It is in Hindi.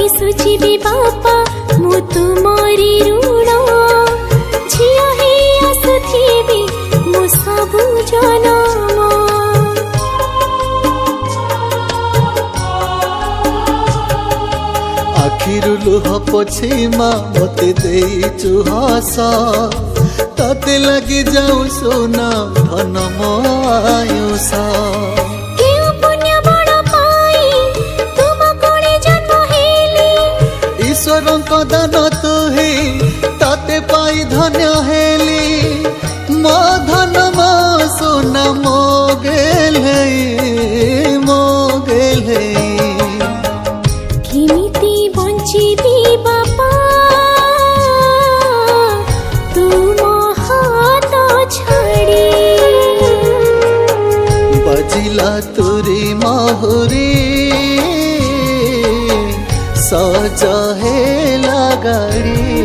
सुझिबी बापा मु तुमरी ऋण झिया हे आसुथिबी मु सबु जनम। आखिरु लुह पोछे माँ मते देइचु हस ताते लगी जाऊ सोना धन आयुष। ईश्वर दान तुहे ताते पाई धन्य हेली मो धन मो सोना मो गेले किमिति बंचिबी बापा तुम हाथ छाड़ी बजिला तुरी महुरी सजा है गाड़ी।